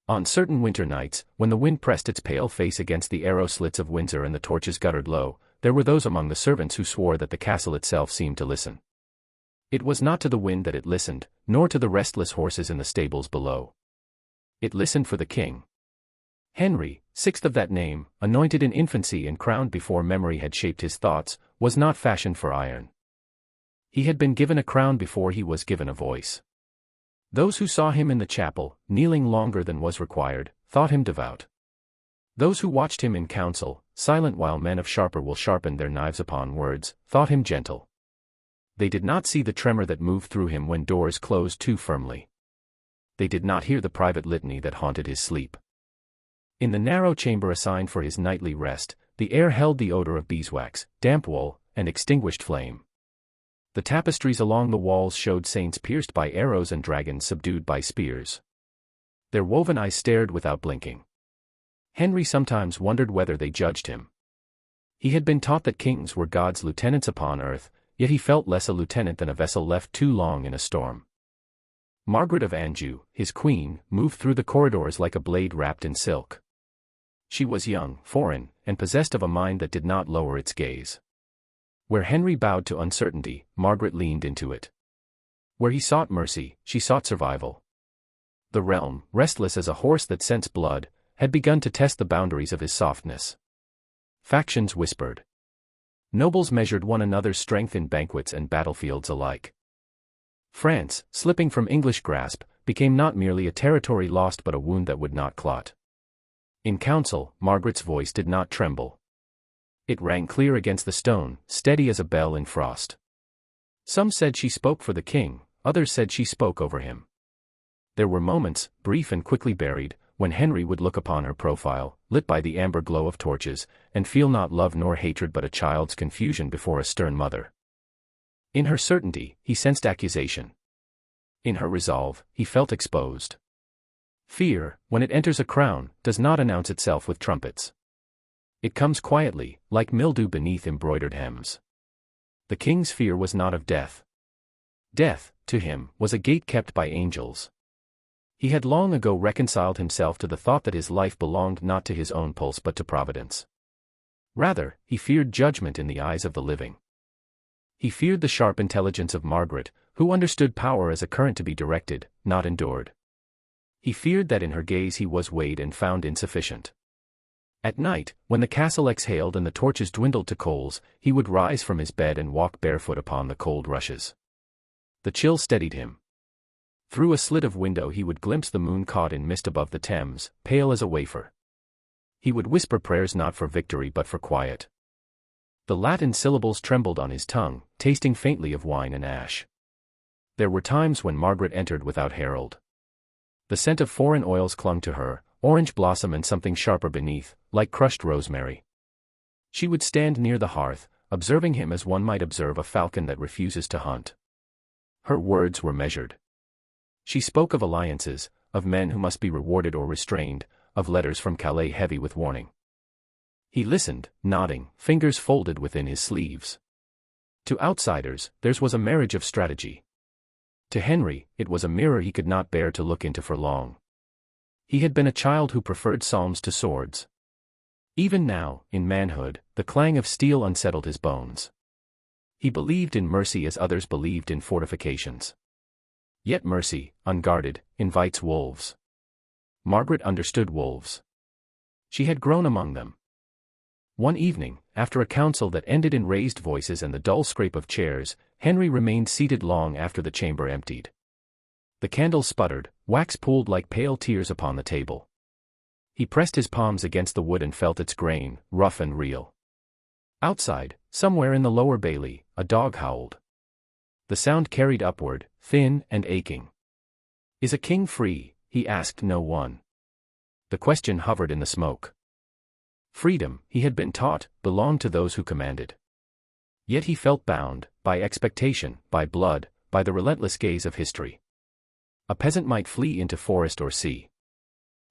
On certain winter nights, when the wind pressed its pale face against the arrow slits of Windsor and the torches guttered low, there were those among the servants who swore that the castle itself seemed to listen. It was not to the wind that it listened, nor to the restless horses in the stables below. It listened for the king. Henry, sixth of that name, anointed in infancy and crowned before memory had shaped his thoughts, was not fashioned for iron. He had been given a crown before he was given a voice. Those who saw him in the chapel, kneeling longer than was required, thought him devout. Those who watched him in council, silent while men of sharper will sharpen their knives upon words, thought him gentle. They did not see the tremor that moved through him when doors closed too firmly. They did not hear the private litany that haunted his sleep. In the narrow chamber assigned for his nightly rest, the air held the odor of beeswax, damp wool, and extinguished flame. The tapestries along the walls showed saints pierced by arrows and dragons subdued by spears. Their woven eyes stared without blinking. Henry sometimes wondered whether they judged him. He had been taught that kings were God's lieutenants upon earth, yet he felt less a lieutenant than a vessel left too long in a storm. Margaret of Anjou, his queen, moved through the corridors like a blade wrapped in silk. She was young, foreign, and possessed of a mind that did not lower its gaze. Where Henry bowed to uncertainty, Margaret leaned into it. Where he sought mercy, she sought survival. The realm, restless as a horse that scents blood, had begun to test the boundaries of his softness. Factions whispered. Nobles measured one another's strength in banquets and battlefields alike. France, slipping from English grasp, became not merely a territory lost but a wound that would not clot. In council, Margaret's voice did not tremble. It rang clear against the stone, steady as a bell in frost. Some said she spoke for the king, others said she spoke over him. There were moments, brief and quickly buried, when Henry would look upon her profile, lit by the amber glow of torches, and feel not love nor hatred but a child's confusion before a stern mother. In her certainty, he sensed accusation. In her resolve, he felt exposed. Fear, when it enters a crown, does not announce itself with trumpets. It comes quietly, like mildew beneath embroidered hems. The king's fear was not of death. Death, to him, was a gate kept by angels. He had long ago reconciled himself to the thought that his life belonged not to his own pulse but to Providence. Rather, he feared judgment in the eyes of the living. He feared the sharp intelligence of Margaret, who understood power as a current to be directed, not endured. He feared that in her gaze he was weighed and found insufficient. At night, when the castle exhaled and the torches dwindled to coals, he would rise from his bed and walk barefoot upon the cold rushes. The chill steadied him. Through a slit of window he would glimpse the moon caught in mist above the Thames, pale as a wafer. He would whisper prayers not for victory but for quiet. The Latin syllables trembled on his tongue, tasting faintly of wine and ash. There were times when Margaret entered without herald. The scent of foreign oils clung to her, orange blossom and something sharper beneath, like crushed rosemary. She would stand near the hearth, observing him as one might observe a falcon that refuses to hunt. Her words were measured. She spoke of alliances, of men who must be rewarded or restrained, of letters from Calais heavy with warning. He listened, nodding, fingers folded within his sleeves. To outsiders, theirs was a marriage of strategy. To Henry, it was a mirror he could not bear to look into for long. He had been a child who preferred psalms to swords. Even now, in manhood, the clang of steel unsettled his bones. He believed in mercy as others believed in fortifications. Yet mercy, unguarded, invites wolves. Margaret understood wolves. She had grown among them. One evening, after a council that ended in raised voices and the dull scrape of chairs, Henry remained seated long after the chamber emptied. The candles sputtered, wax pooled like pale tears upon the table. He pressed his palms against the wood and felt its grain, rough and real. Outside, somewhere in the lower bailey, a dog howled. The sound carried upward, thin and aching. Is a king free? He asked no one. The question hovered in the smoke. Freedom, he had been taught, belonged to those who commanded. Yet he felt bound, by expectation, by blood, by the relentless gaze of history. A peasant might flee into forest or sea.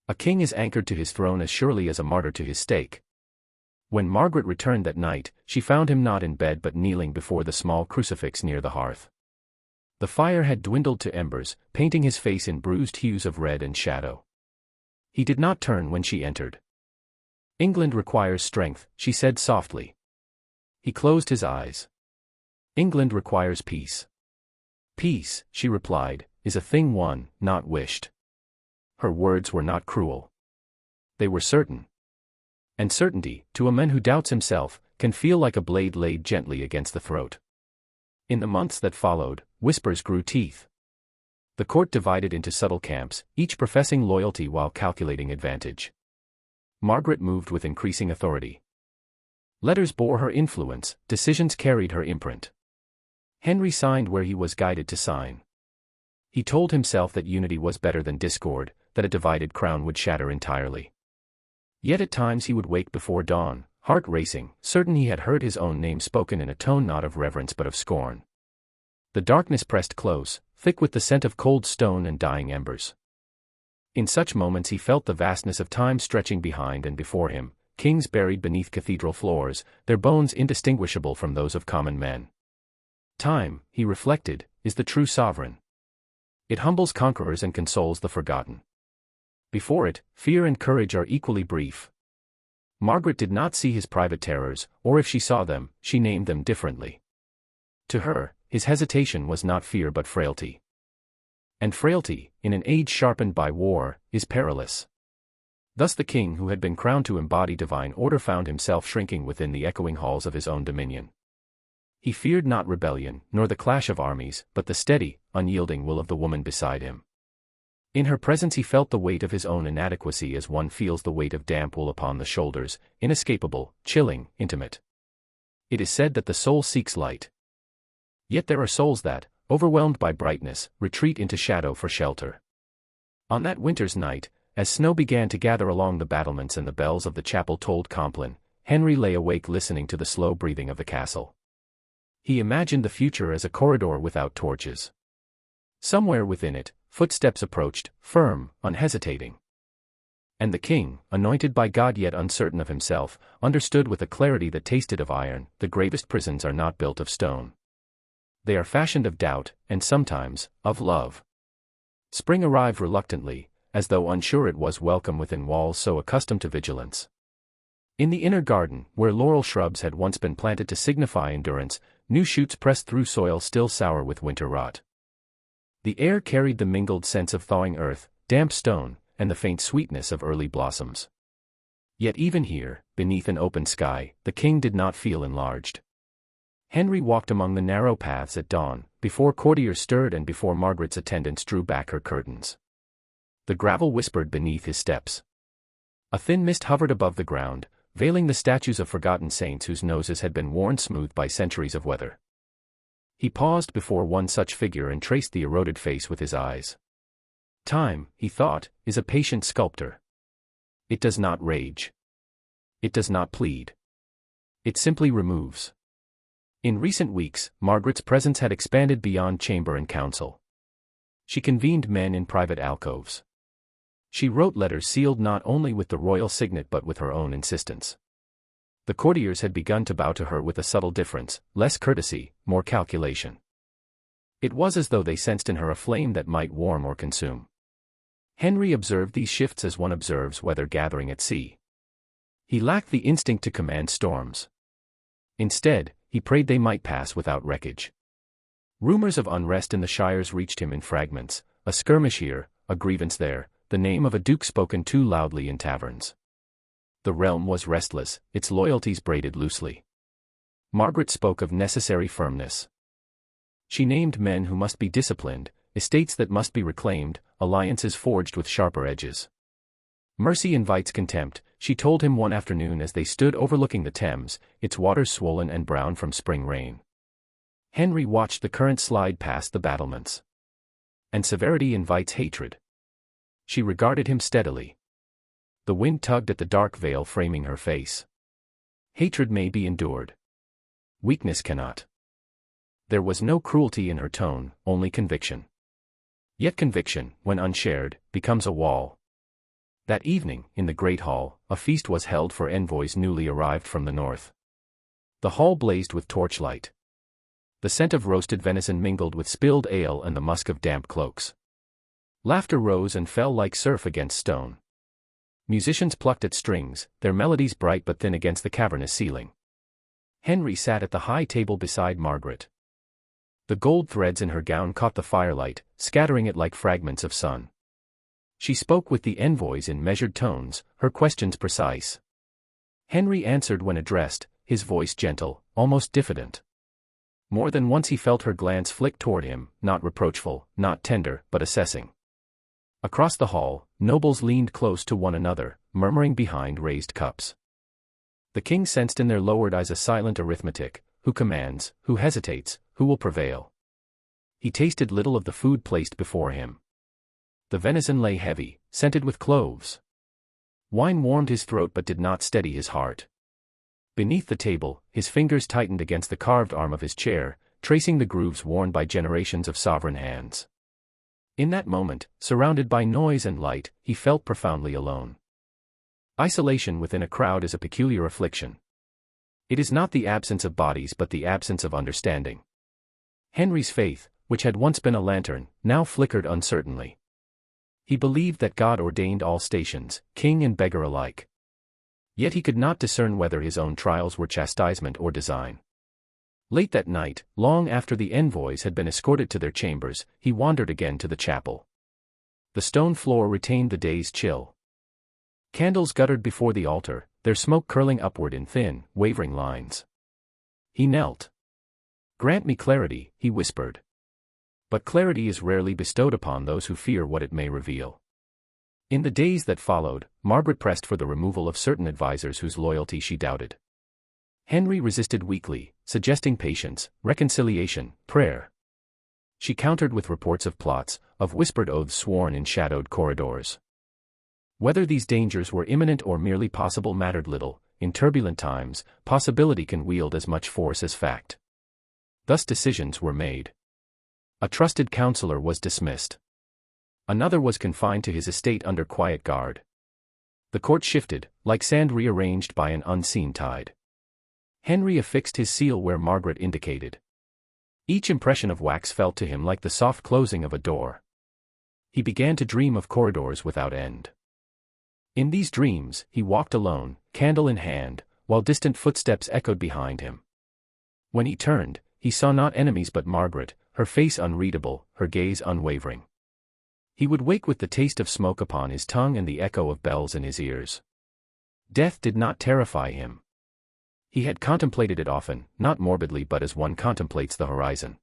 A king is anchored to his throne as surely as a martyr to his stake. When Margaret returned that night, she found him not in bed but kneeling before the small crucifix near the hearth. The fire had dwindled to embers, painting his face in bruised hues of red and shadow. He did not turn when she entered. "England requires strength," she said softly. He closed his eyes. "England requires peace." "Peace," she replied, "is a thing won, not wished." Her words were not cruel. They were certain. And certainty, to a man who doubts himself, can feel like a blade laid gently against the throat. In the months that followed, whispers grew teeth. The court divided into subtle camps, each professing loyalty while calculating advantage. Margaret moved with increasing authority. Letters bore her influence, decisions carried her imprint. Henry signed where he was guided to sign. He told himself that unity was better than discord, that a divided crown would shatter entirely. Yet at times he would wake before dawn, heart racing, certain he had heard his own name spoken in a tone not of reverence but of scorn. The darkness pressed close, thick with the scent of cold stone and dying embers. In such moments he felt the vastness of time stretching behind and before him, kings buried beneath cathedral floors, their bones indistinguishable from those of common men. Time, he reflected, is the true sovereign. It humbles conquerors and consoles the forgotten. Before it, fear and courage are equally brief. Margaret did not see his private terrors, or if she saw them, she named them differently. To her, his hesitation was not fear but frailty. And frailty, in an age sharpened by war, is perilous. Thus the king who had been crowned to embody divine order found himself shrinking within the echoing halls of his own dominion. He feared not rebellion, nor the clash of armies, but the steady, unyielding will of the woman beside him. In her presence he felt the weight of his own inadequacy as one feels the weight of damp wool upon the shoulders, inescapable, chilling, intimate. It is said that the soul seeks light. Yet there are souls that, overwhelmed by brightness, retreat into shadow for shelter. On that winter's night, as snow began to gather along the battlements and the bells of the chapel tolled Compline, Henry lay awake listening to the slow breathing of the castle. He imagined the future as a corridor without torches. Somewhere within it, footsteps approached, firm, unhesitating. And the king, anointed by God yet uncertain of himself, understood with a clarity that tasted of iron, the gravest prisons are not built of stone. They are fashioned of doubt, and sometimes, of love. Spring arrived reluctantly, as though unsure it was welcome within walls so accustomed to vigilance. In the inner garden, where laurel shrubs had once been planted to signify endurance, new shoots pressed through soil still sour with winter rot. The air carried the mingled scents of thawing earth, damp stone, and the faint sweetness of early blossoms. Yet even here, beneath an open sky, the king did not feel enlarged. Henry walked among the narrow paths at dawn, before courtiers stirred and before Margaret's attendants drew back her curtains. The gravel whispered beneath his steps. A thin mist hovered above the ground, veiling the statues of forgotten saints whose noses had been worn smooth by centuries of weather. He paused before one such figure and traced the eroded face with his eyes. Time, he thought, is a patient sculptor. It does not rage. It does not plead. It simply removes. In recent weeks, Margaret's presence had expanded beyond chamber and council. She convened men in private alcoves. She wrote letters sealed not only with the royal signet but with her own insistence. The courtiers had begun to bow to her with a subtle difference, less courtesy, more calculation. It was as though they sensed in her a flame that might warm or consume. Henry observed these shifts as one observes weather gathering at sea. He lacked the instinct to command storms. Instead, he prayed they might pass without wreckage. Rumors of unrest in the shires reached him in fragments, a skirmish here, a grievance there, the name of a duke spoken too loudly in taverns. The realm was restless, its loyalties braided loosely. Margaret spoke of necessary firmness. She named men who must be disciplined, estates that must be reclaimed, alliances forged with sharper edges. Mercy invites contempt, she told him one afternoon as they stood overlooking the Thames, its waters swollen and brown from spring rain. Henry watched the current slide past the battlements. And severity invites hatred. She regarded him steadily. The wind tugged at the dark veil framing her face. Hatred may be endured. Weakness cannot. There was no cruelty in her tone, only conviction. Yet conviction, when unshared, becomes a wall. That evening, in the great hall, a feast was held for envoys newly arrived from the north. The hall blazed with torchlight. The scent of roasted venison mingled with spilled ale and the musk of damp cloaks. Laughter rose and fell like surf against stone. Musicians plucked at strings, their melodies bright but thin against the cavernous ceiling. Henry sat at the high table beside Margaret. The gold threads in her gown caught the firelight, scattering it like fragments of sun. She spoke with the envoys in measured tones, her questions precise. Henry answered when addressed, his voice gentle, almost diffident. More than once he felt her glance flick toward him, not reproachful, not tender, but assessing. Across the hall, nobles leaned close to one another, murmuring behind raised cups. The king sensed in their lowered eyes a silent arithmetic: who commands, who hesitates, who will prevail. He tasted little of the food placed before him. The venison lay heavy, scented with cloves. Wine warmed his throat but did not steady his heart. Beneath the table, his fingers tightened against the carved arm of his chair, tracing the grooves worn by generations of sovereign hands. In that moment, surrounded by noise and light, he felt profoundly alone. Isolation within a crowd is a peculiar affliction. It is not the absence of bodies but the absence of understanding. Henry's faith, which had once been a lantern, now flickered uncertainly. He believed that God ordained all stations, king and beggar alike. Yet he could not discern whether his own trials were chastisement or design. Late that night, long after the envoys had been escorted to their chambers, he wandered again to the chapel. The stone floor retained the day's chill. Candles guttered before the altar, their smoke curling upward in thin, wavering lines. He knelt. "Grant me clarity," he whispered. But clarity is rarely bestowed upon those who fear what it may reveal. In the days that followed, Margaret pressed for the removal of certain advisers whose loyalty she doubted. Henry resisted weakly, suggesting patience, reconciliation, prayer. She countered with reports of plots, of whispered oaths sworn in shadowed corridors. Whether these dangers were imminent or merely possible mattered little. In turbulent times, possibility can wield as much force as fact. Thus decisions were made. A trusted counselor was dismissed. Another was confined to his estate under quiet guard. The court shifted, like sand rearranged by an unseen tide. Henry affixed his seal where Margaret indicated. Each impression of wax felt to him like the soft closing of a door. He began to dream of corridors without end. In these dreams, he walked alone, candle in hand, while distant footsteps echoed behind him. When he turned, he saw not enemies but Margaret, her face unreadable, her gaze unwavering. He would wake with the taste of smoke upon his tongue and the echo of bells in his ears. Death did not terrify him. He had contemplated it often, not morbidly but as one contemplates the horizon.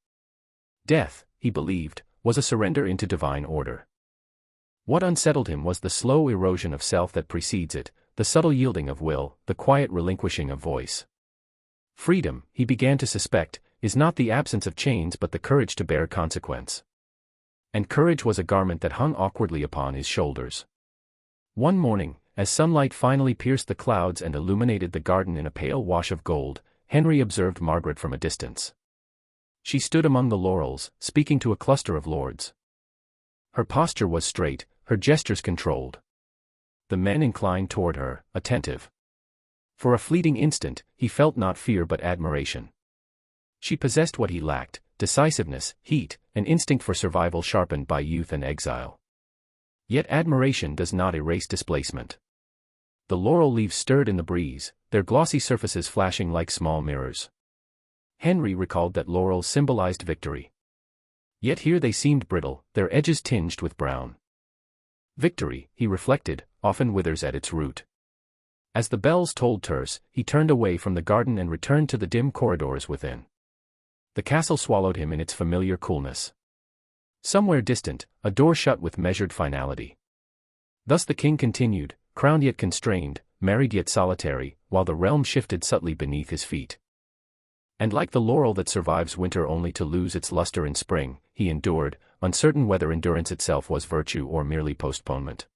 Death, he believed, was a surrender into divine order. What unsettled him was the slow erosion of self that precedes it, the subtle yielding of will, the quiet relinquishing of voice. Freedom, he began to suspect, is not the absence of chains but the courage to bear consequence. And courage was a garment that hung awkwardly upon his shoulders. One morning, as sunlight finally pierced the clouds and illuminated the garden in a pale wash of gold, Henry observed Margaret from a distance. She stood among the laurels, speaking to a cluster of lords. Her posture was straight, her gestures controlled. The men inclined toward her, attentive. For a fleeting instant, he felt not fear but admiration. She possessed what he lacked: decisiveness, heat, an instinct for survival sharpened by youth and exile. Yet admiration does not erase displacement. The laurel leaves stirred in the breeze, their glossy surfaces flashing like small mirrors. Henry recalled that laurels symbolized victory. Yet here they seemed brittle, their edges tinged with brown. Victory, he reflected, often withers at its root. As the bells tolled terse, he turned away from the garden and returned to the dim corridors within. The castle swallowed him in its familiar coolness. Somewhere distant, a door shut with measured finality. Thus the king continued, crowned yet constrained, married yet solitary, while the realm shifted subtly beneath his feet. And like the laurel that survives winter only to lose its luster in spring, he endured, uncertain whether endurance itself was virtue or merely postponement.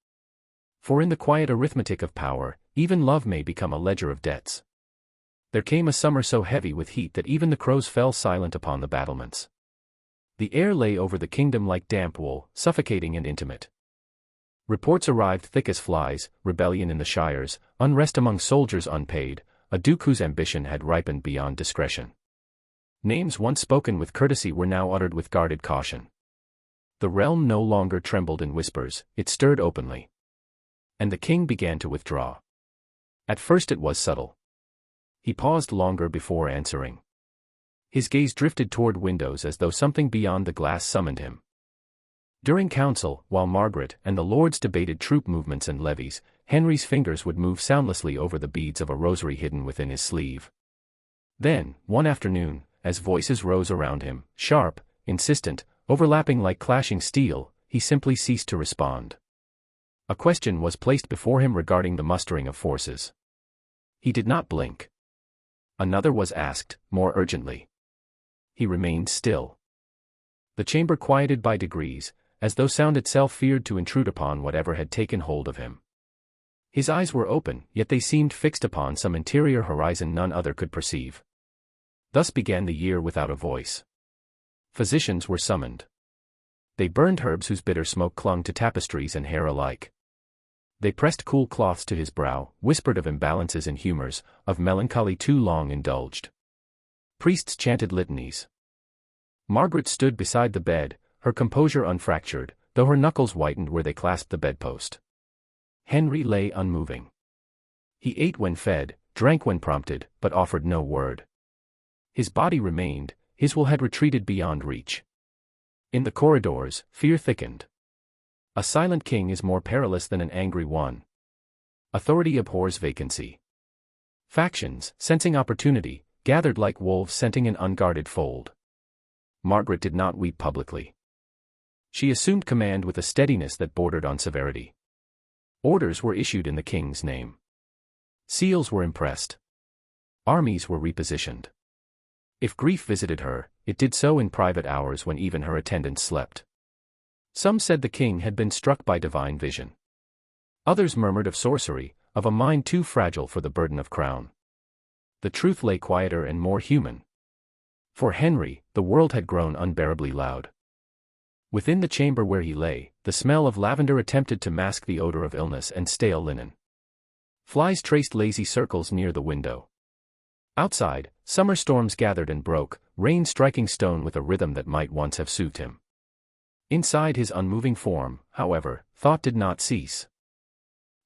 For in the quiet arithmetic of power, even love may become a ledger of debts. There came a summer so heavy with heat that even the crows fell silent upon the battlements. The air lay over the kingdom like damp wool, suffocating and intimate. Reports arrived thick as flies: rebellion in the shires, unrest among soldiers unpaid, a duke whose ambition had ripened beyond discretion. Names once spoken with courtesy were now uttered with guarded caution. The realm no longer trembled in whispers, it stirred openly. and the king began to withdraw. At first it was subtle. He paused longer before answering. His gaze drifted toward windows as though something beyond the glass summoned him. During council, while Margaret and the lords debated troop movements and levies, Henry's fingers would move soundlessly over the beads of a rosary hidden within his sleeve. Then, one afternoon, as voices rose around him, sharp, insistent, overlapping like clashing steel, he simply ceased to respond. A question was placed before him regarding the mustering of forces. He did not blink. Another was asked, more urgently. He remained still. The chamber quieted by degrees, as though sound itself feared to intrude upon whatever had taken hold of him. His eyes were open, yet they seemed fixed upon some interior horizon none other could perceive. Thus began the year without a voice. Physicians were summoned. They burned herbs whose bitter smoke clung to tapestries and hair alike. They pressed cool cloths to his brow, whispered of imbalances in humors, of melancholy too long indulged. Priests chanted litanies. Margaret stood beside the bed, her composure unfractured, though her knuckles whitened where they clasped the bedpost. Henry lay unmoving. He ate when fed, drank when prompted, but offered no word. His body remained, his will had retreated beyond reach. In the corridors, fear thickened. A silent king is more perilous than an angry one. Authority abhors vacancy. Factions, sensing opportunity, gathered like wolves scenting an unguarded fold. Margaret did not weep publicly. She assumed command with a steadiness that bordered on severity. Orders were issued in the king's name. Seals were impressed. Armies were repositioned. If grief visited her, it did so in private hours when even her attendants slept. Some said the king had been struck by divine vision. Others murmured of sorcery, of a mind too fragile for the burden of crown. The truth lay quieter and more human. For Henry, the world had grown unbearably loud. Within the chamber where he lay, the smell of lavender attempted to mask the odor of illness and stale linen. Flies traced lazy circles near the window. Outside, summer storms gathered and broke, rain striking stone with a rhythm that might once have soothed him. Inside his unmoving form, however, thought did not cease.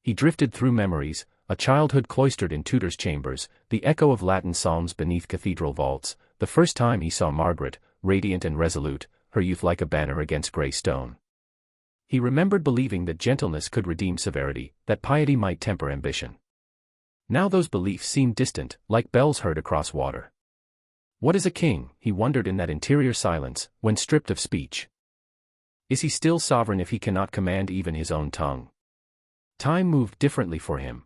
He drifted through memories, a childhood cloistered in tutor's chambers, the echo of Latin psalms beneath cathedral vaults, the first time he saw Margaret, radiant and resolute, her youth like a banner against grey stone. He remembered believing that gentleness could redeem severity, that piety might temper ambition. Now those beliefs seemed distant, like bells heard across water. What is a king, he wondered in that interior silence, when stripped of speech? Is he still sovereign if he cannot command even his own tongue? Time moved differently for him.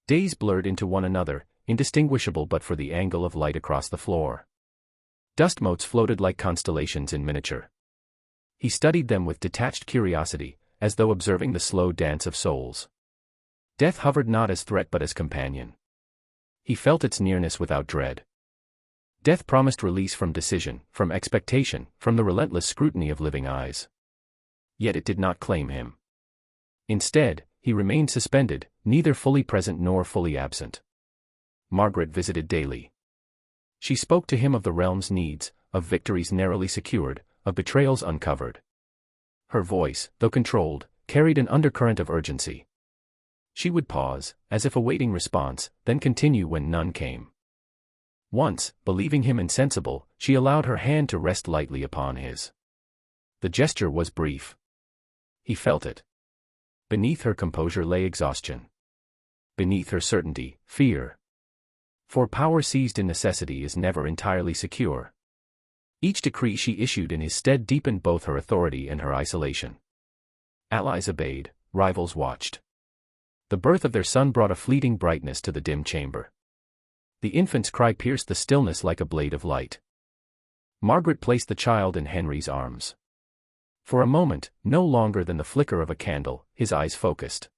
Days blurred into one another, indistinguishable but for the angle of light across the floor. Dust motes floated like constellations in miniature. He studied them with detached curiosity, as though observing the slow dance of souls. Death hovered not as threat but as companion. He felt its nearness without dread. Death promised release from decision, from expectation, from the relentless scrutiny of living eyes. Yet it did not claim him. Instead, he remained suspended, neither fully present nor fully absent. Margaret visited daily. She spoke to him of the realm's needs, of victories narrowly secured, of betrayals uncovered. Her voice, though controlled, carried an undercurrent of urgency. She would pause, as if awaiting response, then continue when none came. Once, believing him insensible, she allowed her hand to rest lightly upon his. The gesture was brief. He felt it. Beneath her composure lay exhaustion. Beneath her certainty, fear. For power seized in necessity is never entirely secure. Each decree she issued in his stead deepened both her authority and her isolation. Allies obeyed, rivals watched. The birth of their son brought a fleeting brightness to the dim chamber. The infant's cry pierced the stillness like a blade of light. Margaret placed the child in Henry's arms. For a moment, no longer than the flicker of a candle, his eyes focused.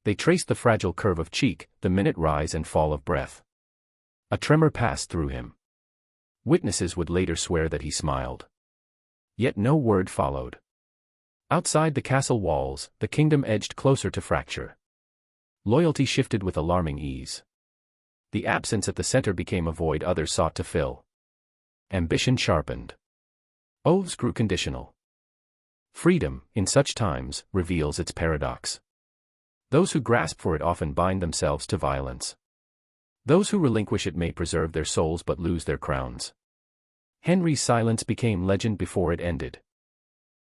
They traced the fragile curve of cheek, the minute rise and fall of breath. A tremor passed through him. Witnesses would later swear that he smiled. Yet no word followed. Outside the castle walls, the kingdom edged closer to fracture. Loyalty shifted with alarming ease. The absence at the center became a void others sought to fill. Ambition sharpened. Oaths grew conditional. Freedom, in such times, reveals its paradox. Those who grasp for it often bind themselves to violence. Those who relinquish it may preserve their souls but lose their crowns. Henry's silence became legend before it ended.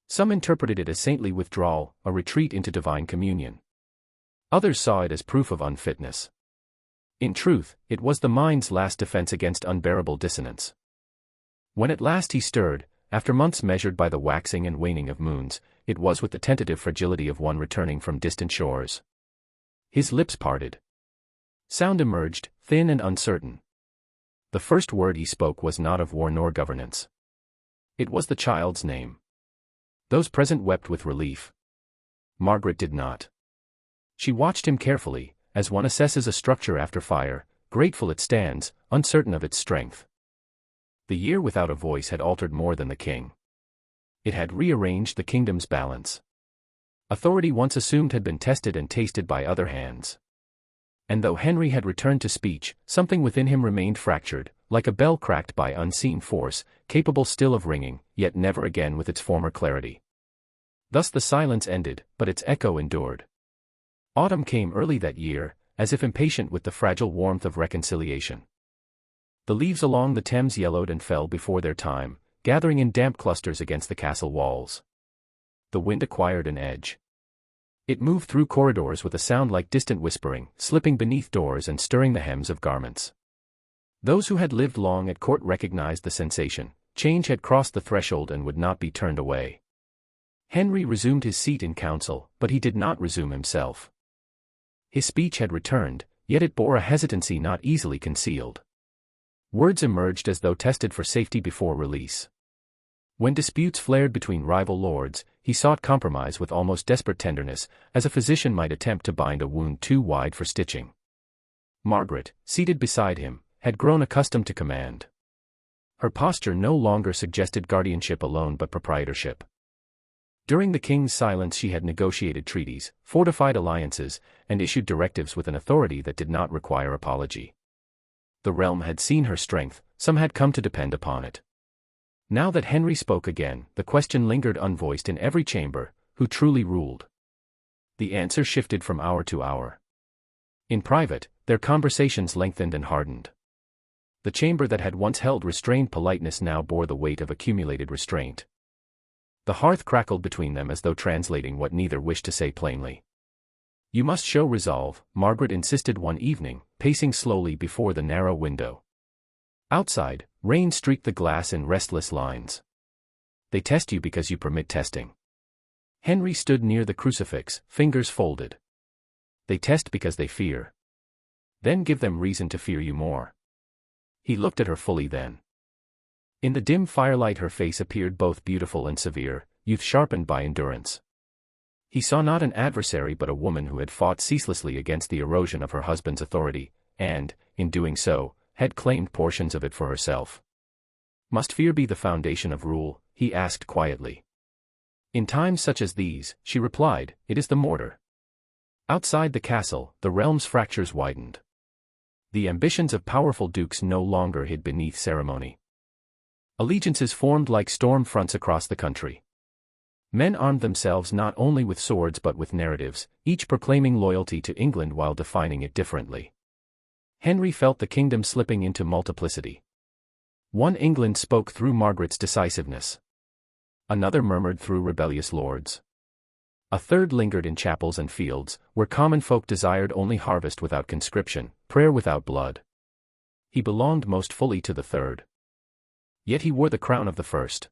Some interpreted it as saintly withdrawal, a retreat into divine communion. Others saw it as proof of unfitness. In truth, it was the mind's last defense against unbearable dissonance. When at last he stirred, after months measured by the waxing and waning of moons, it was with the tentative fragility of one returning from distant shores. His lips parted. Sound emerged, thin and uncertain. The first word he spoke was not of war nor governance. It was the child's name. Those present wept with relief. Margaret did not. She watched him carefully, as one assesses a structure after fire, grateful it stands, uncertain of its strength. The year without a voice had altered more than the king. It had rearranged the kingdom's balance. Authority once assumed had been tested and tasted by other hands. And though Henry had returned to speech, something within him remained fractured, like a bell cracked by unseen force, capable still of ringing, yet never again with its former clarity. Thus the silence ended, but its echo endured. Autumn came early that year, as if impatient with the fragile warmth of reconciliation. The leaves along the Thames yellowed and fell before their time, gathering in damp clusters against the castle walls. The wind acquired an edge. It moved through corridors with a sound like distant whispering, slipping beneath doors and stirring the hems of garments. Those who had lived long at court recognized the sensation. Change had crossed the threshold and would not be turned away. Henry resumed his seat in council, but he did not resume himself. His speech had returned, yet it bore a hesitancy not easily concealed. Words emerged as though tested for safety before release. When disputes flared between rival lords, he sought compromise with almost desperate tenderness, as a physician might attempt to bind a wound too wide for stitching. Margaret, seated beside him, had grown accustomed to command. Her posture no longer suggested guardianship alone but proprietorship. During the king's silence she had negotiated treaties, fortified alliances, and issued directives with an authority that did not require apology. The realm had seen her strength, some had come to depend upon it. Now that Henry spoke again, the question lingered unvoiced in every chamber: who truly ruled? The answer shifted from hour to hour. In private, their conversations lengthened and hardened. The chamber that had once held restrained politeness now bore the weight of accumulated restraint. The hearth crackled between them as though translating what neither wished to say plainly. "You must show resolve," Margaret insisted one evening, pacing slowly before the narrow window. Outside, rain streaked the glass in restless lines. "They test you because you permit testing." Henry stood near the crucifix, fingers folded. "They test because they fear. Then give them reason to fear you more." He looked at her fully then. In the dim firelight her face appeared both beautiful and severe, youth sharpened by endurance. He saw not an adversary but a woman who had fought ceaselessly against the erosion of her husband's authority, and, in doing so, had claimed portions of it for herself. "Must fear be the foundation of rule?" he asked quietly. "In times such as these," she replied, "it is the mortar." Outside the castle, the realm's fractures widened. The ambitions of powerful dukes no longer hid beneath ceremony. Allegiances formed like storm fronts across the country. Men armed themselves not only with swords but with narratives, each proclaiming loyalty to England while defining it differently. Henry felt the kingdom slipping into multiplicity. One England spoke through Margaret's decisiveness. Another murmured through rebellious lords. A third lingered in chapels and fields, where common folk desired only harvest without conscription, prayer without blood. He belonged most fully to the third. Yet he wore the crown of the first.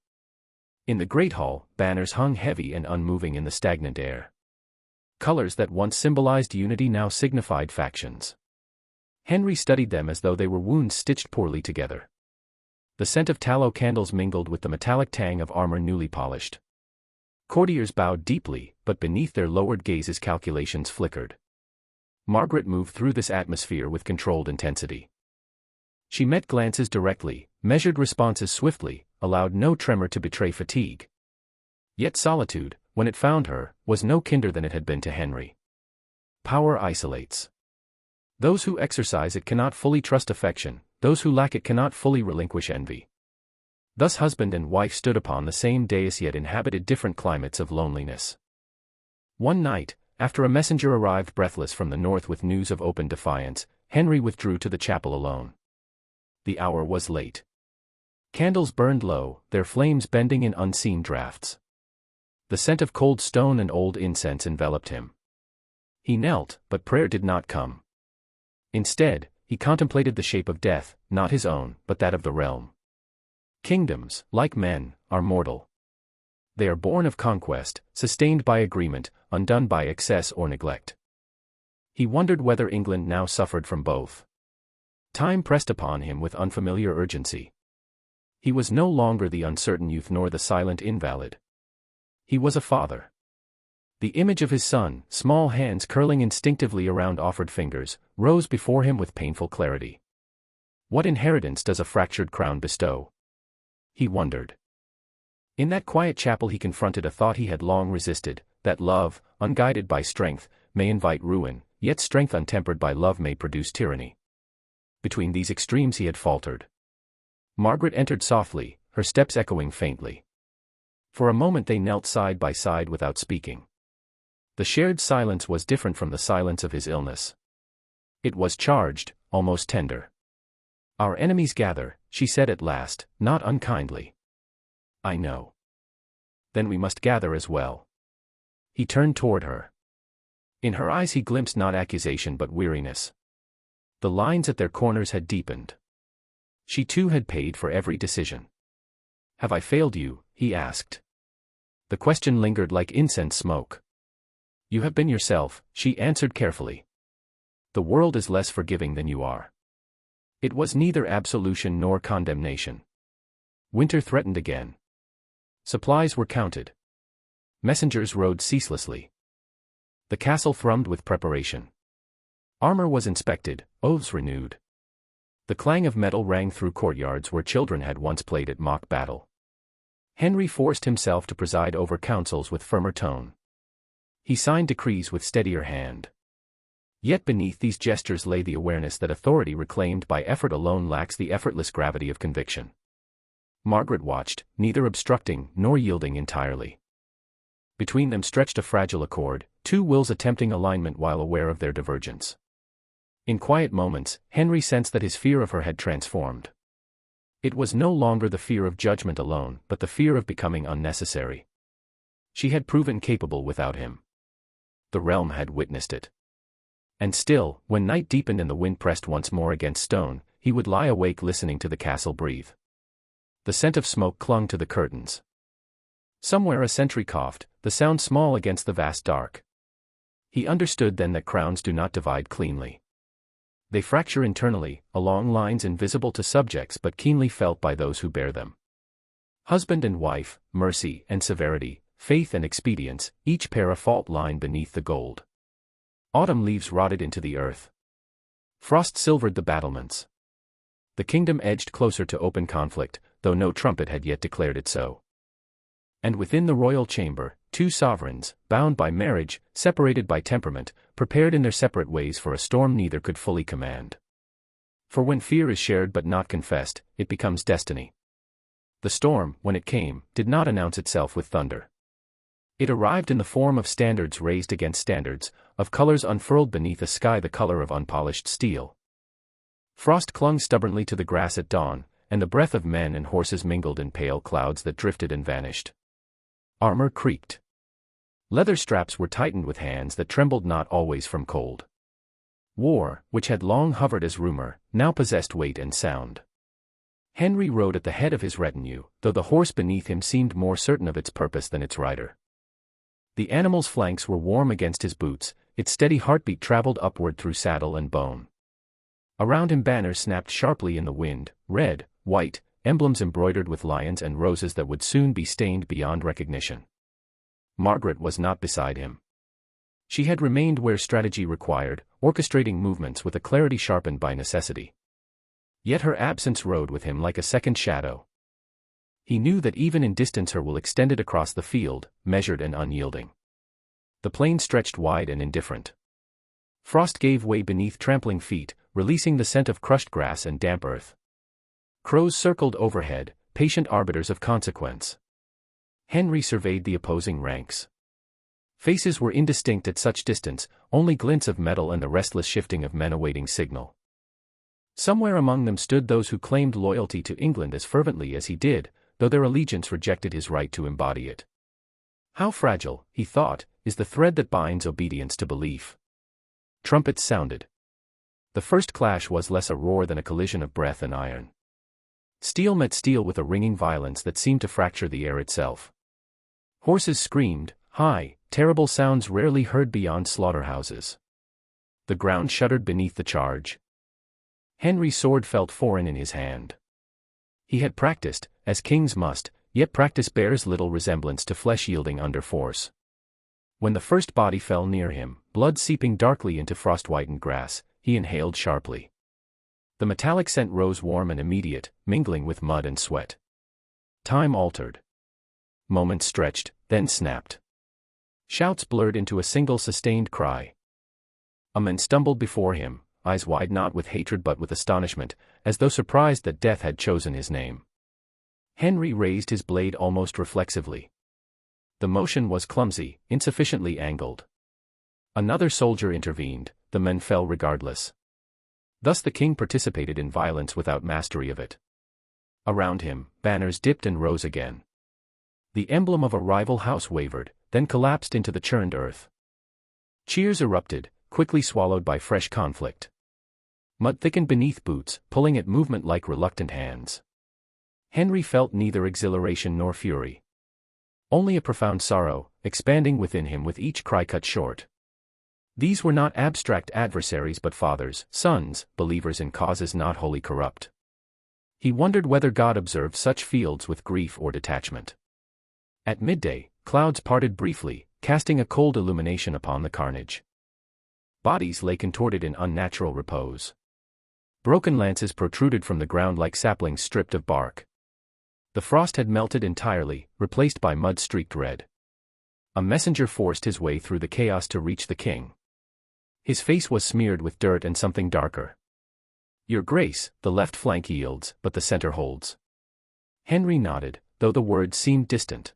In the great hall, banners hung heavy and unmoving in the stagnant air. Colors that once symbolized unity now signified factions. Henry studied them as though they were wounds stitched poorly together. The scent of tallow candles mingled with the metallic tang of armor newly polished. Courtiers bowed deeply, but beneath their lowered gazes calculations flickered. Margaret moved through this atmosphere with controlled intensity. She met glances directly, measured responses swiftly, allowed no tremor to betray fatigue. Yet solitude, when it found her, was no kinder than it had been to Henry. Power isolates. Those who exercise it cannot fully trust affection, those who lack it cannot fully relinquish envy. Thus husband and wife stood upon the same dais yet inhabited different climates of loneliness. One night, After a messenger arrived breathless from the north with news of open defiance, Henry withdrew to the chapel alone. The hour was late. Candles burned low, their flames bending in unseen draughts. The scent of cold stone and old incense enveloped him. He knelt, but prayer did not come. Instead, he contemplated the shape of death, not his own, but that of the realm. Kingdoms, like men, are mortal. They are born of conquest, sustained by agreement, undone by excess or neglect. He wondered whether England now suffered from both. Time pressed upon him with unfamiliar urgency. He was no longer the uncertain youth nor the silent invalid. He was a father. The image of his son, small hands curling instinctively around offered fingers, rose before him with painful clarity. What inheritance does a fractured crown bestow? He wondered. In that quiet chapel he confronted a thought he had long resisted, that love, unguided by strength, may invite ruin, yet strength untempered by love may produce tyranny. Between these extremes he had faltered. Margaret entered softly, her steps echoing faintly. For a moment they knelt side by side without speaking. The shared silence was different from the silence of his illness. It was charged, almost tender. "Our enemies gather," she said at last, not unkindly. "I know. Then we must gather as well." He turned toward her. In her eyes he glimpsed not accusation but weariness. The lines at their corners had deepened. She too had paid for every decision. "Have I failed you?" he asked. The question lingered like incense smoke. "You have been yourself," she answered carefully. "The world is less forgiving than you are." It was neither absolution nor condemnation. Winter threatened again. Supplies were counted. Messengers rode ceaselessly. The castle thrummed with preparation. Armor was inspected, oaths renewed. The clang of metal rang through courtyards where children had once played at mock battle. Henry forced himself to preside over councils with firmer tone. He signed decrees with steadier hand. Yet beneath these gestures lay the awareness that authority reclaimed by effort alone lacks the effortless gravity of conviction. Margaret watched, neither obstructing nor yielding entirely. Between them stretched a fragile accord, two wills attempting alignment while aware of their divergence. In quiet moments, Henry sensed that his fear of her had transformed. It was no longer the fear of judgment alone, but the fear of becoming unnecessary. She had proven capable without him. The realm had witnessed it. And still, when night deepened and the wind pressed once more against stone, he would lie awake listening to the castle breathe. The scent of smoke clung to the curtains. Somewhere a sentry coughed, the sound small against the vast dark. He understood then that crowns do not divide cleanly. They fracture internally, along lines invisible to subjects but keenly felt by those who bear them. Husband and wife, mercy and severity, faith and expedience, each pair a fault line beneath the gold. Autumn leaves rotted into the earth. Frost silvered the battlements. The kingdom edged closer to open conflict, though no trumpet had yet declared it so. And within the royal chamber, two sovereigns, bound by marriage, separated by temperament, prepared in their separate ways for a storm neither could fully command. For when fear is shared but not confessed, it becomes destiny. The storm, when it came, did not announce itself with thunder. It arrived in the form of standards raised against standards, of colors unfurled beneath a sky the color of unpolished steel. Frost clung stubbornly to the grass at dawn, and the breath of men and horses mingled in pale clouds that drifted and vanished. Armor creaked. Leather straps were tightened with hands that trembled not always from cold. War, which had long hovered as rumor, now possessed weight and sound. Henry rode at the head of his retinue, though the horse beneath him seemed more certain of its purpose than its rider. The animal's flanks were warm against his boots, its steady heartbeat traveled upward through saddle and bone. Around him banners snapped sharply in the wind, red, white, emblems embroidered with lions and roses that would soon be stained beyond recognition. Margaret was not beside him. She had remained where strategy required, orchestrating movements with a clarity sharpened by necessity. Yet her absence rode with him like a second shadow. He knew that even in distance her will extended across the field, measured and unyielding. The plain stretched wide and indifferent. Frost gave way beneath trampling feet, releasing the scent of crushed grass and damp earth. Crows circled overhead, patient arbiters of consequence. Henry surveyed the opposing ranks. Faces were indistinct at such distance, only glints of metal and the restless shifting of men awaiting signal. Somewhere among them stood those who claimed loyalty to England as fervently as he did, though their allegiance rejected his right to embody it. How fragile, he thought, is the thread that binds obedience to belief. Trumpets sounded. The first clash was less a roar than a collision of breath and iron. Steel met steel with a ringing violence that seemed to fracture the air itself. Horses screamed, high, terrible sounds rarely heard beyond slaughterhouses. The ground shuddered beneath the charge. Henry's sword felt foreign in his hand. He had practiced, as kings must, yet practice bears little resemblance to flesh yielding under force. When the first body fell near him, blood seeping darkly into frost-whitened grass, he inhaled sharply. The metallic scent rose warm and immediate, mingling with mud and sweat. Time altered. Moments stretched, then snapped. Shouts blurred into a single sustained cry. A man stumbled before him, eyes wide not with hatred but with astonishment, as though surprised that death had chosen his name. Henry raised his blade almost reflexively. The motion was clumsy, insufficiently angled. Another soldier intervened, the men fell regardless. Thus the king participated in violence without mastery of it. Around him, banners dipped and rose again. The emblem of a rival house wavered, then collapsed into the churned earth. Cheers erupted, quickly swallowed by fresh conflict. Mud thickened beneath boots, pulling at movement like reluctant hands. Henry felt neither exhilaration nor fury. Only a profound sorrow, expanding within him with each cry cut short. These were not abstract adversaries but fathers, sons, believers in causes not wholly corrupt. He wondered whether God observed such fields with grief or detachment. At midday, clouds parted briefly, casting a cold illumination upon the carnage. Bodies lay contorted in unnatural repose. Broken lances protruded from the ground like saplings stripped of bark. The frost had melted entirely, replaced by mud-streaked red. A messenger forced his way through the chaos to reach the king. His face was smeared with dirt and something darker. "Your Grace, the left flank yields, but the center holds." Henry nodded, though the words seemed distant.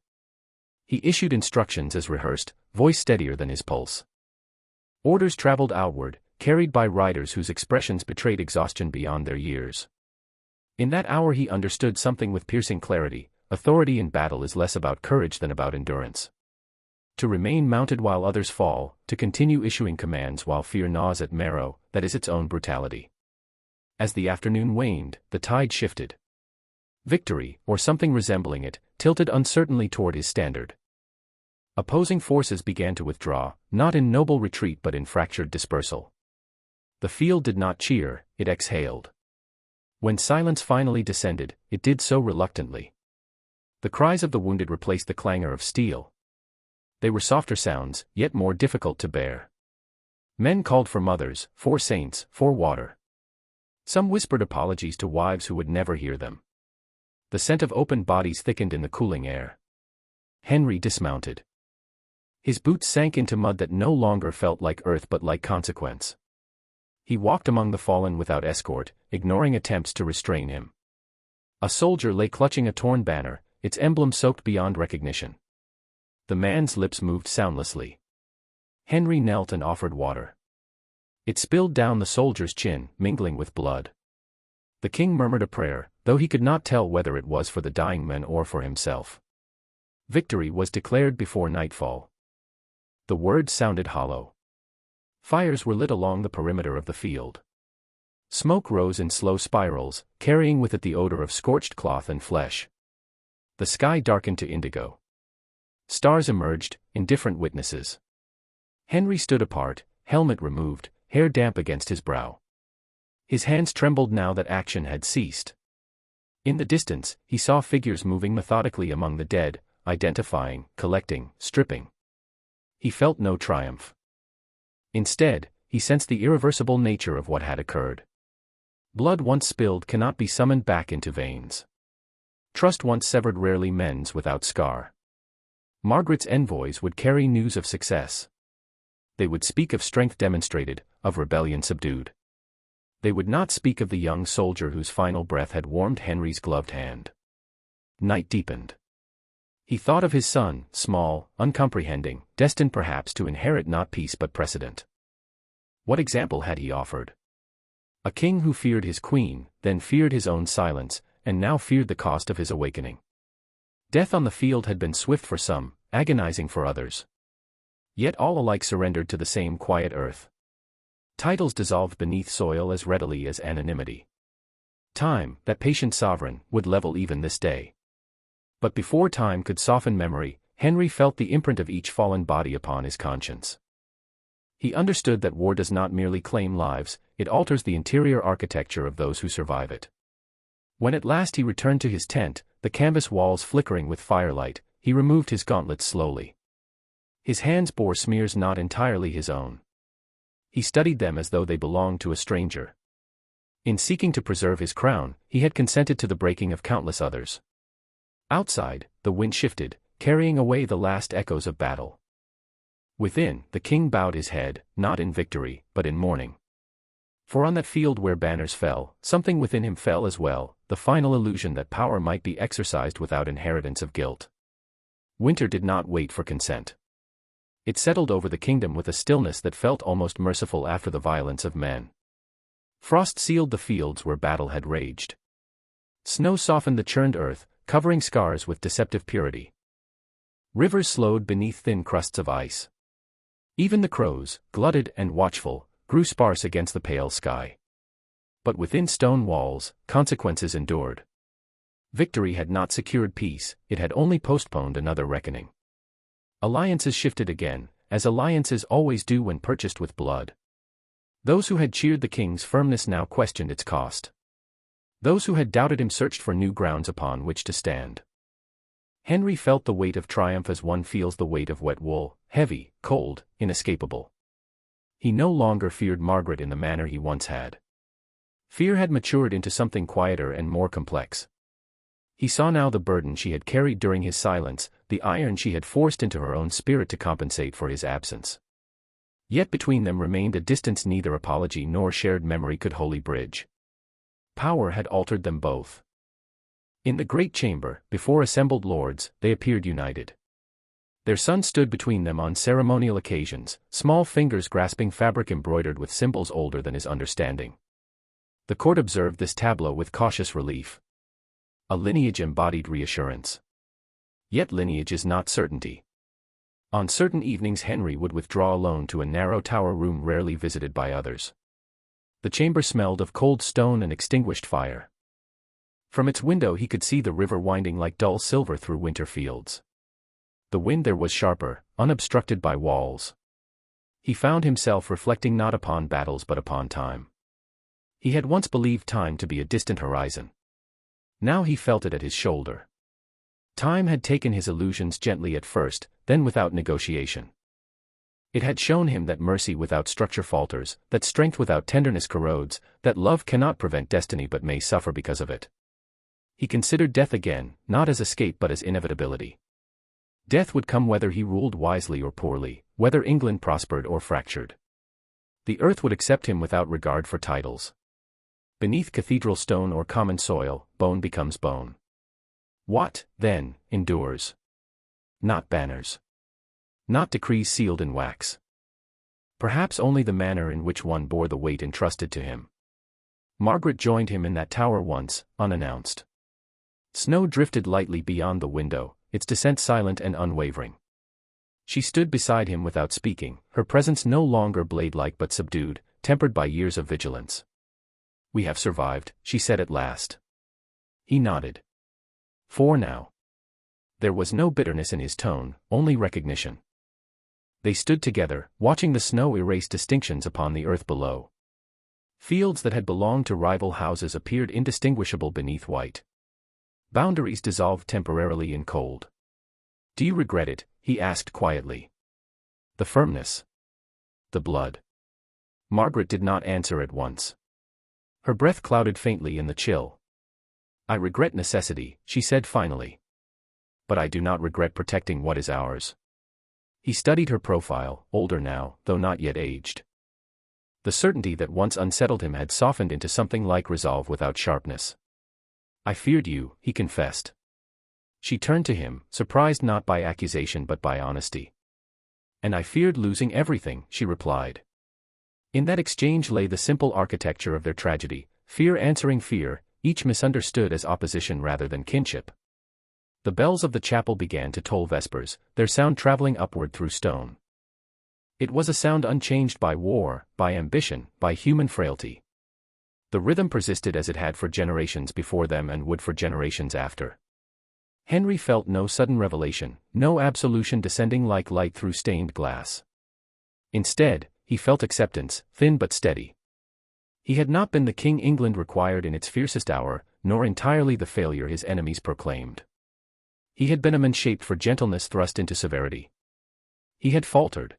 He issued instructions as rehearsed, voice steadier than his pulse. Orders traveled outward, carried by riders whose expressions betrayed exhaustion beyond their years. In that hour he understood something with piercing clarity: authority in battle is less about courage than about endurance. To remain mounted while others fall, to continue issuing commands while fear gnaws at marrow, that is its own brutality. As the afternoon waned, the tide shifted. Victory, or something resembling it, tilted uncertainly toward his standard. Opposing forces began to withdraw, not in noble retreat but in fractured dispersal. The field did not cheer, it exhaled. When silence finally descended, it did so reluctantly. The cries of the wounded replaced the clangor of steel. They were softer sounds, yet more difficult to bear. Men called for mothers, for saints, for water. Some whispered apologies to wives who would never hear them. The scent of open bodies thickened in the cooling air. Henry dismounted. His boots sank into mud that no longer felt like earth but like consequence. He walked among the fallen without escort, ignoring attempts to restrain him. A soldier lay clutching a torn banner, its emblem soaked beyond recognition. The man's lips moved soundlessly. Henry knelt and offered water. It spilled down the soldier's chin, mingling with blood. The king murmured a prayer, though he could not tell whether it was for the dying men or for himself. Victory was declared before nightfall. The words sounded hollow. Fires were lit along the perimeter of the field. Smoke rose in slow spirals, carrying with it the odor of scorched cloth and flesh. The sky darkened to indigo. Stars emerged, indifferent witnesses. Henry stood apart, helmet removed, hair damp against his brow. His hands trembled now that action had ceased. In the distance, he saw figures moving methodically among the dead, identifying, collecting, stripping. He felt no triumph. Instead, he sensed the irreversible nature of what had occurred. Blood once spilled cannot be summoned back into veins. Trust once severed rarely mends without scar. Margaret's envoys would carry news of success. They would speak of strength demonstrated, of rebellion subdued. They would not speak of the young soldier whose final breath had warmed Henry's gloved hand. Night deepened. He thought of his son, small, uncomprehending, destined perhaps to inherit not peace but precedent. What example had he offered? A king who feared his queen, then feared his own silence, and now feared the cost of his awakening. Death on the field had been swift for some, agonizing for others. Yet all alike surrendered to the same quiet earth. Titles dissolved beneath soil as readily as anonymity. Time, that patient sovereign, would level even this day. But before time could soften memory, Henry felt the imprint of each fallen body upon his conscience. He understood that war does not merely claim lives, it alters the interior architecture of those who survive it. When at last he returned to his tent, the canvas walls flickering with firelight, he removed his gauntlets slowly. His hands bore smears not entirely his own. He studied them as though they belonged to a stranger. In seeking to preserve his crown, he had consented to the breaking of countless others. Outside, the wind shifted, carrying away the last echoes of battle. Within, the king bowed his head, not in victory, but in mourning. For on that field where banners fell, something within him fell as well, the final illusion that power might be exercised without inheritance of guilt. Winter did not wait for consent. It settled over the kingdom with a stillness that felt almost merciful after the violence of men. Frost sealed the fields where battle had raged. Snow softened the churned earth, covering scars with deceptive purity. Rivers slowed beneath thin crusts of ice. Even the crows, glutted and watchful, grew sparse against the pale sky. But within stone walls, consequences endured. Victory had not secured peace, it had only postponed another reckoning. Alliances shifted again, as alliances always do when purchased with blood. Those who had cheered the king's firmness now questioned its cost. Those who had doubted him searched for new grounds upon which to stand. Henry felt the weight of triumph as one feels the weight of wet wool, heavy, cold, inescapable. He no longer feared Margaret in the manner he once had. Fear had matured into something quieter and more complex. He saw now the burden she had carried during his silence, the iron she had forced into her own spirit to compensate for his absence. Yet between them remained a distance neither apology nor shared memory could wholly bridge. Power had altered them both. In the great chamber, before assembled lords, they appeared united. Their son stood between them on ceremonial occasions, small fingers grasping fabric embroidered with symbols older than his understanding. The court observed this tableau with cautious relief. A lineage embodied reassurance. Yet lineage is not certainty. On certain evenings Henry would withdraw alone to a narrow tower room rarely visited by others. The chamber smelled of cold stone and extinguished fire. From its window he could see the river winding like dull silver through winter fields. The wind there was sharper, unobstructed by walls. He found himself reflecting not upon battles but upon time. He had once believed time to be a distant horizon. Now he felt it at his shoulder. Time had taken his illusions gently at first, then without negotiation. It had shown him that mercy without structure falters, that strength without tenderness corrodes, that love cannot prevent destiny but may suffer because of it. He considered death again, not as escape but as inevitability. Death would come whether he ruled wisely or poorly, whether England prospered or fractured. The earth would accept him without regard for titles. Beneath cathedral stone or common soil, bone becomes bone. What, then, endures? Not banners. Not decrees sealed in wax. Perhaps only the manner in which one bore the weight entrusted to him. Margaret joined him in that tower once, unannounced. Snow drifted lightly beyond the window, its descent silent and unwavering. She stood beside him without speaking, her presence no longer blade-like but subdued, tempered by years of vigilance. "We have survived," she said at last. He nodded. For now. There was no bitterness in his tone, only recognition. They stood together, watching the snow erase distinctions upon the earth below. Fields that had belonged to rival houses appeared indistinguishable beneath white. Boundaries dissolved temporarily in cold. "Do you regret it?" he asked quietly. "The firmness? The blood?" Margaret did not answer at once. Her breath clouded faintly in the chill. "I regret necessity," she said finally. "But I do not regret protecting what is ours." He studied her profile, older now, though not yet aged. The certainty that once unsettled him had softened into something like resolve without sharpness. "I feared you," he confessed. She turned to him, surprised not by accusation but by honesty. "And I feared losing everything," she replied. In that exchange lay the simple architecture of their tragedy, fear answering fear, each misunderstood as opposition rather than kinship. The bells of the chapel began to toll vespers, their sound traveling upward through stone. It was a sound unchanged by war, by ambition, by human frailty. The rhythm persisted as it had for generations before them and would for generations after. Henry felt no sudden revelation, no absolution descending like light through stained glass. Instead, he felt acceptance, thin but steady. He had not been the king England required in its fiercest hour, nor entirely the failure his enemies proclaimed. He had been a man shaped for gentleness thrust into severity. He had faltered.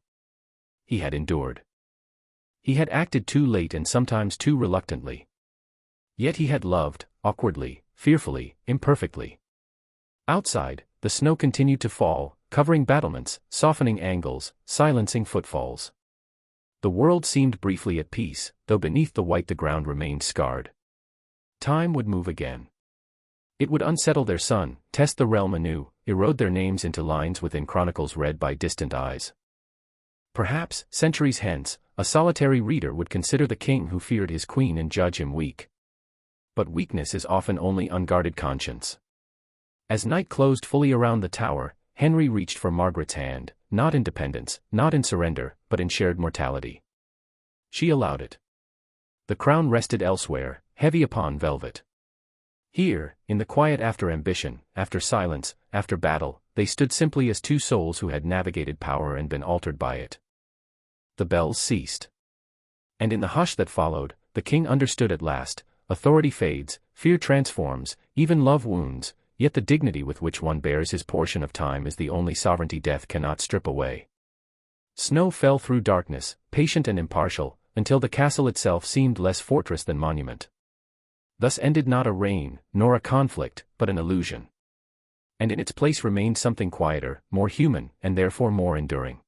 He had endured. He had acted too late and sometimes too reluctantly. Yet he had loved, awkwardly, fearfully, imperfectly. Outside, the snow continued to fall, covering battlements, softening angles, silencing footfalls. The world seemed briefly at peace, though beneath the white the ground remained scarred. Time would move again. It would unsettle their son, test the realm anew, erode their names into lines within chronicles read by distant eyes. Perhaps, centuries hence, a solitary reader would consider the king who feared his queen and judge him weak. But weakness is often only unguarded conscience. As night closed fully around the tower, Henry reached for Margaret's hand, not in dependence, not in surrender, but in shared mortality. She allowed it. The crown rested elsewhere, heavy upon velvet. Here, in the quiet after ambition, after silence, after battle, they stood simply as two souls who had navigated power and been altered by it. The bells ceased. And in the hush that followed, the king understood at last: authority fades, fear transforms, even love wounds, yet the dignity with which one bears his portion of time is the only sovereignty death cannot strip away. Snow fell through darkness, patient and impartial, until the castle itself seemed less fortress than monument. Thus ended not a reign, nor a conflict, but an illusion. And in its place remained something quieter, more human, and therefore more enduring.